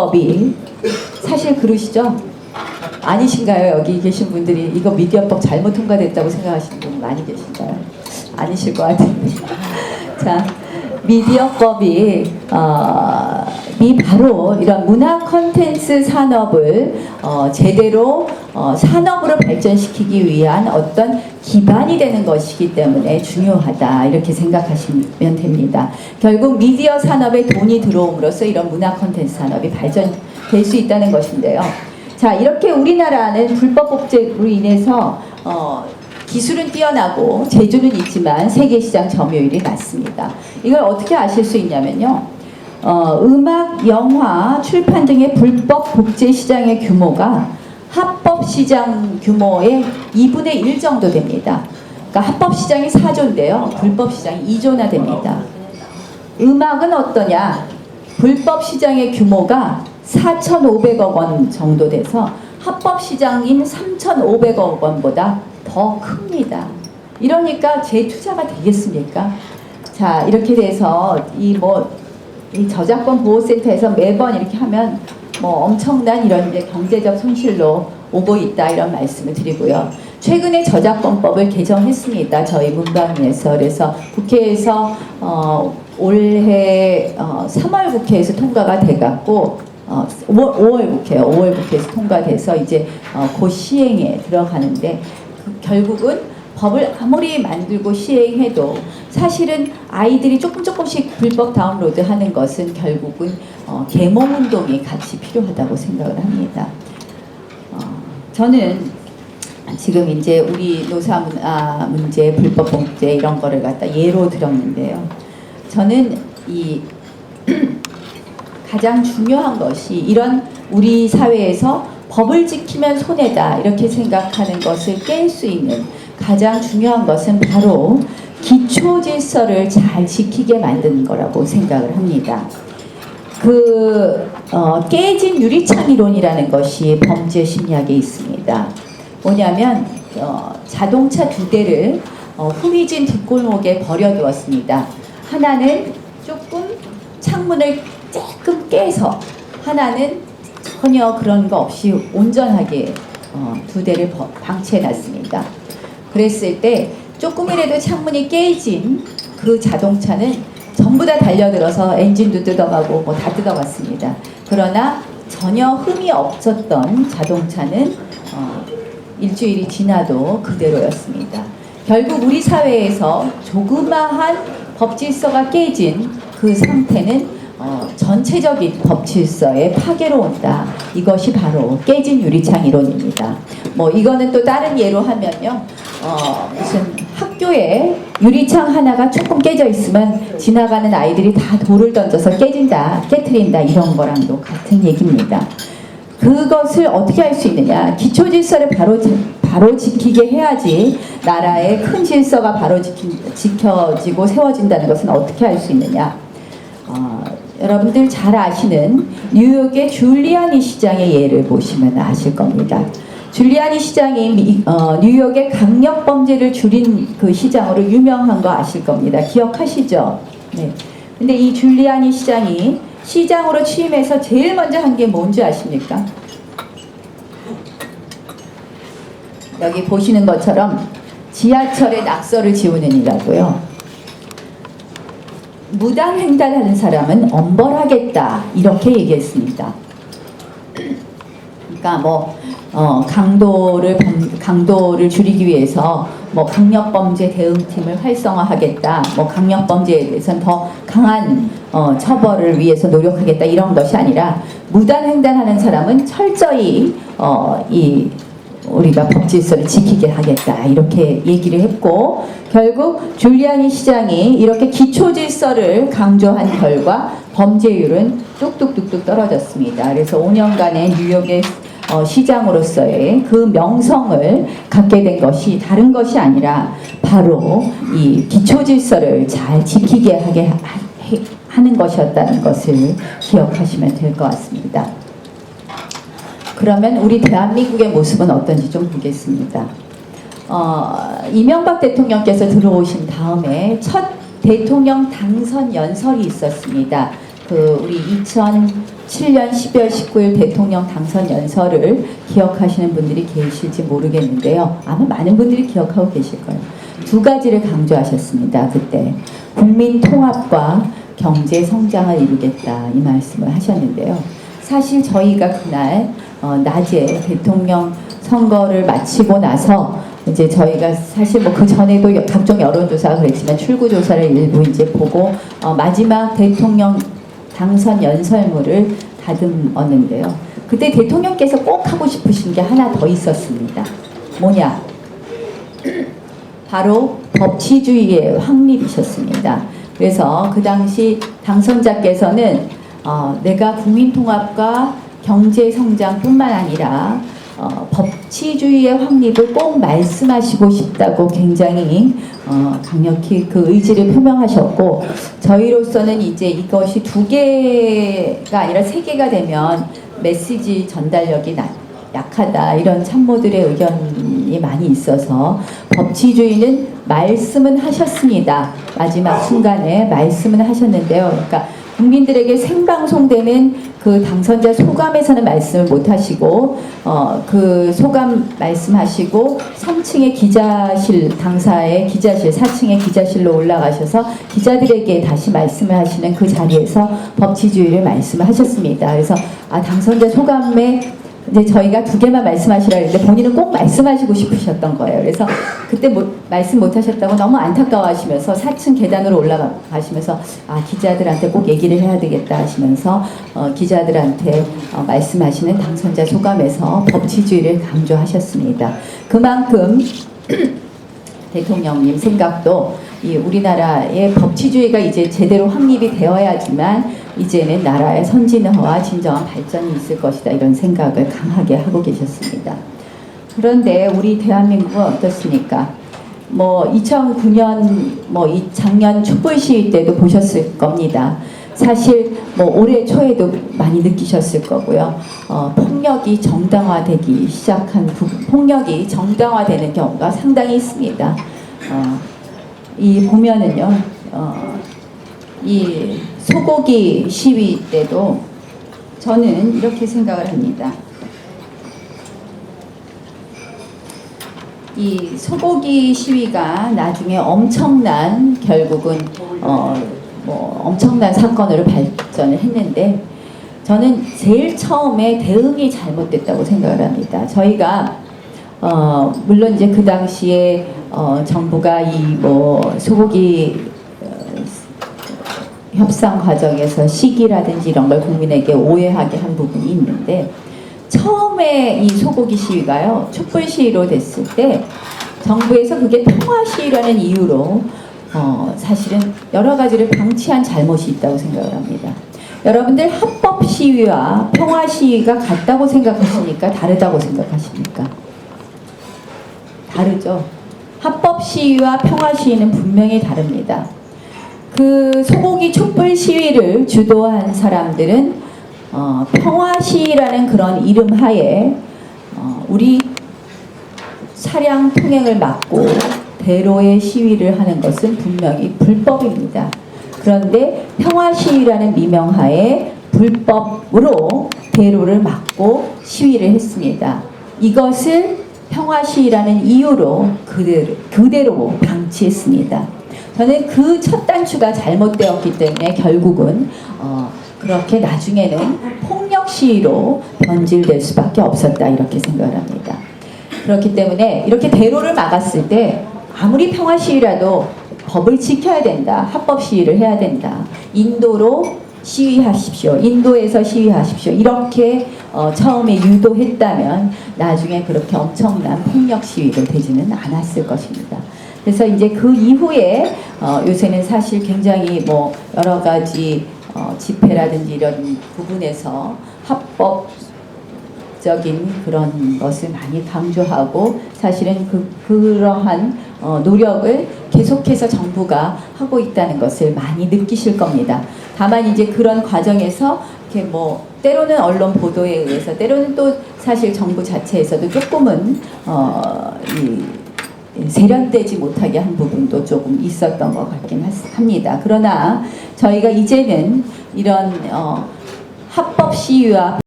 법이 사실 그러시죠? 아니신가요? 여기 계신 분들이 이거 미디어법 잘못 통과됐다고 생각하시는 분 많이 계신가요? 아니실 것 같은데. 자, 미디어법이 바로 이런 문화 콘텐츠 산업을 제대로 산업으로 발전시키기 위한 어떤 기반이 되는 것이기 때문에 중요하다, 이렇게 생각하시면 됩니다. 결국 미디어 산업에 돈이 들어옴으로써 이런 문화 콘텐츠 산업이 발전될 수 있다는 것인데요. 자, 이렇게 우리나라는 불법 복제로 인해서 기술은 뛰어나고 재주는 있지만 세계 시장 점유율이 낮습니다. 이걸 어떻게 아실 수 있냐면요. 음악, 영화, 출판 등의 불법 복제 시장의 규모가 합법 시장 규모의 2분의 1 정도 됩니다. 그러니까 합법 시장이 4조인데요. 불법 시장이 2조나 됩니다. 음악은 어떠냐? 불법 시장의 규모가 4,500억 원 정도 돼서 합법 시장인 3,500억 원보다 더 큽니다. 이러니까 재투자가 되겠습니까? 자, 이렇게 돼서 이 저작권 보호센터에서 매번 이렇게 하면 엄청난 이런 이제 경제적 손실로 오고 있다, 이런 말씀을 드리고요. 최근에 저작권법을 개정했습니다. 저희 문방위에서. 그래서 국회에서 올해 3월 국회에서 통과가 돼갖고 5월 국회에서 통과돼서 이제 곧 시행에 들어가는데, 결국은 법을 아무리 만들고 시행해도 사실은 아이들이 조금씩 불법 다운로드 하는 것은 결국은 계몽운동이 같이 필요하다고 생각을 합니다. 저는 지금 이제 우리 노사 문제, 불법 복제 이런 거를 갖다 예로 들었는데요. 저는 이 가장 중요한 것이 이런 우리 사회에서 법을 지키면 손해다, 이렇게 생각하는 것을 깰 수 있는 가장 중요한 것은 바로 기초 질서를 잘 지키게 만드는 거라고 생각을 합니다. 깨진 유리창 이론이라는 것이 범죄 심리학에 있습니다. 뭐냐면 자동차 2대를 후미진 뒷골목에 버려두었습니다. 하나는 조금 창문을 조금 깨서, 하나는 전혀 그런 거 없이 온전하게 2대를 방치해놨습니다. 그랬을 때 조금이라도 창문이 깨진 그 자동차는 전부 다 달려들어서 엔진도 뜯어가고 다 뜯어갔습니다. 그러나 전혀 흠이 없었던 자동차는 일주일이 지나도 그대로였습니다. 결국 우리 사회에서 조그마한 법 질서가 깨진 그 상태는 전체적인 법 질서의 파괴로 온다. 이것이 바로 깨진 유리창 이론입니다. 이거는 또 다른 예로 하면요. 무슨 학교에 유리창 하나가 조금 깨져 있으면 지나가는 아이들이 다 돌을 던져서 깨트린다, 이런 거랑도 같은 얘기입니다. 그것을 어떻게 할 수 있느냐? 기초 질서를 바로 지키게 해야지 나라의 큰 질서가 바로 지켜지고 세워진다는 것은 어떻게 할 수 있느냐? 여러분들 잘 아시는 뉴욕의 줄리아니 시장의 예를 보시면 아실 겁니다. 줄리아니 시장이 뉴욕의 강력범죄를 줄인 그 시장으로 유명한 거 아실 겁니다. 기억하시죠? 네. 근데 이 줄리아니 시장이 시장으로 취임해서 제일 먼저 한 게 뭔지 아십니까? 여기 보시는 것처럼 지하철에 낙서를 지우는 일이라고요. 무단횡단하는 사람은 엄벌하겠다, 이렇게 얘기했습니다. 그러니까 강도를 줄이기 위해서 강력범죄 대응팀을 활성화하겠다, 강력범죄에 대해서는 더 강한 처벌을 위해서 노력하겠다, 이런 것이 아니라 무단횡단하는 사람은 철저히 우리가 법 질서를 지키게 하겠다, 이렇게 얘기를 했고, 결국 줄리아니 시장이 이렇게 기초 질서를 강조한 결과 범죄율은 뚝뚝뚝뚝 떨어졌습니다. 그래서 5년간의 뉴욕의 시장으로서의 그 명성을 갖게 된 것이 다른 것이 아니라 바로 이 기초 질서를 잘 지키게 하는 것이었다는 것을 기억하시면 될 것 같습니다. 그러면 우리 대한민국의 모습은 어떤지 좀 보겠습니다. 이명박 대통령께서 들어오신 다음에 첫 대통령 당선 연설이 있었습니다. 우리 2017년 12월 19일 대통령 당선 연설을 기억하시는 분들이 계실지 모르겠는데요. 아마 많은 분들이 기억하고 계실 거예요. 두 가지를 강조하셨습니다. 그때 국민 통합과 경제 성장을 이루겠다 이 말씀을 하셨는데요. 사실 저희가 그날 낮에 대통령 선거를 마치고 나서 이제 저희가 사실 뭐 그 전에도 각종 여론조사가 그랬지만 출구조사를 일부 이제 보고 마지막 대통령 당선 연설문을 다듬었는데요. 그때 대통령께서 꼭 하고 싶으신 게 하나 더 있었습니다. 뭐냐? 바로 법치주의의 확립이셨습니다. 그래서 그 당시 당선자께서는 내가 국민통합과 경제성장뿐만 아니라 법치주의의 확립을 꼭 말씀하시고 싶다고 굉장히 강력히 그 의지를 표명하셨고, 저희로서는 이제 이것이 2개가 아니라 3개가 되면 메시지 전달력이 약하다 이런 참모들의 의견이 많이 있어서 법치주의는 말씀은 하셨습니다. 마지막 순간에 말씀은 하셨는데요. 그러니까 국민들에게 생방송되는 그 당선자 소감에서는 말씀을 못 하시고 그 소감 말씀하시고 3층의 기자실, 당사의 기자실, 4층의 기자실로 올라가셔서 기자들에게 다시 말씀을 하시는 그 자리에서 법치주의를 말씀을 하셨습니다. 그래서 당선자 소감에 이제 저희가 2개만 말씀하시라 했는데 본인은 꼭 말씀하시고 싶으셨던 거예요. 그래서 그때 말씀 못 하셨다고 너무 안타까워하시면서 4층 계단으로 올라가시면서 기자들한테 꼭 얘기를 해야 되겠다 하시면서 기자들한테 말씀하시는 당선자 소감에서 법치주의를 강조하셨습니다. 그만큼 대통령님 생각도 이 우리나라의 법치주의가 이제 제대로 확립이 되어야지만 이제는 나라의 선진화와 진정한 발전이 있을 것이다 이런 생각을 강하게 하고 계셨습니다. 그런데 우리 대한민국은 어떻습니까? 뭐 2009년 이 작년 촛불 시위 때도 보셨을 겁니다. 사실 올해 초에도 많이 느끼셨을 거고요. 폭력이 정당화되기 시작한 폭력이 정당화되는 경우가 상당히 있습니다. 이 보면은요, 이 소고기 시위 때도 저는 이렇게 생각을 합니다. 이 소고기 시위가 나중에 엄청난 결국은 엄청난 사건으로 발전을 했는데 저는 제일 처음에 대응이 잘못됐다고 생각을 합니다. 저희가 물론 이제 그 당시에 정부가 이 소고기 협상 과정에서 시기라든지 이런 걸 국민에게 오해하게 한 부분이 있는데, 처음에 이 소고기 시위가요 촛불 시위로 됐을 때 정부에서 그게 평화 시위라는 이유로 사실은 여러 가지를 방치한 잘못이 있다고 생각을 합니다. 여러분들 합법 시위와 평화 시위가 같다고 생각하십니까? 다르다고 생각하십니까? 다르죠. 합법 시위와 평화 시위는 분명히 다릅니다. 그 소고기 촛불 시위를 주도한 사람들은 평화 시위라는 그런 이름 하에 우리 차량 통행을 막고 대로의 시위를 하는 것은 분명히 불법입니다. 그런데 평화 시위라는 미명하에 불법으로 대로를 막고 시위를 했습니다. 이것을 평화 시위라는 이유로 그대로 방치했습니다. 저는 그 첫 단추가 잘못되었기 때문에 결국은 그렇게 나중에는 폭력 시위로 변질될 수밖에 없었다 이렇게 생각을 합니다. 그렇기 때문에 이렇게 대로를 막았을 때 아무리 평화 시위라도 법을 지켜야 된다. 합법 시위를 해야 된다. 인도로 시위하십시오. 인도에서 시위하십시오. 이렇게 처음에 유도했다면 나중에 그렇게 엄청난 폭력 시위로 되지는 않았을 것입니다. 그래서 이제 그 이후에 요새는 사실 굉장히 여러 가지 집회라든지 이런 부분에서 합법적인 그런 것을 많이 강조하고 사실은 그러한 노력을 계속해서 정부가 하고 있다는 것을 많이 느끼실 겁니다. 다만 이제 그런 과정에서 이렇게 때로는 언론 보도에 의해서 때로는 또 사실 정부 자체에서도 조금은 세련되지 못하게 한 부분도 조금 있었던 것 같긴 합니다. 그러나 저희가 이제는 이런 합법 시위와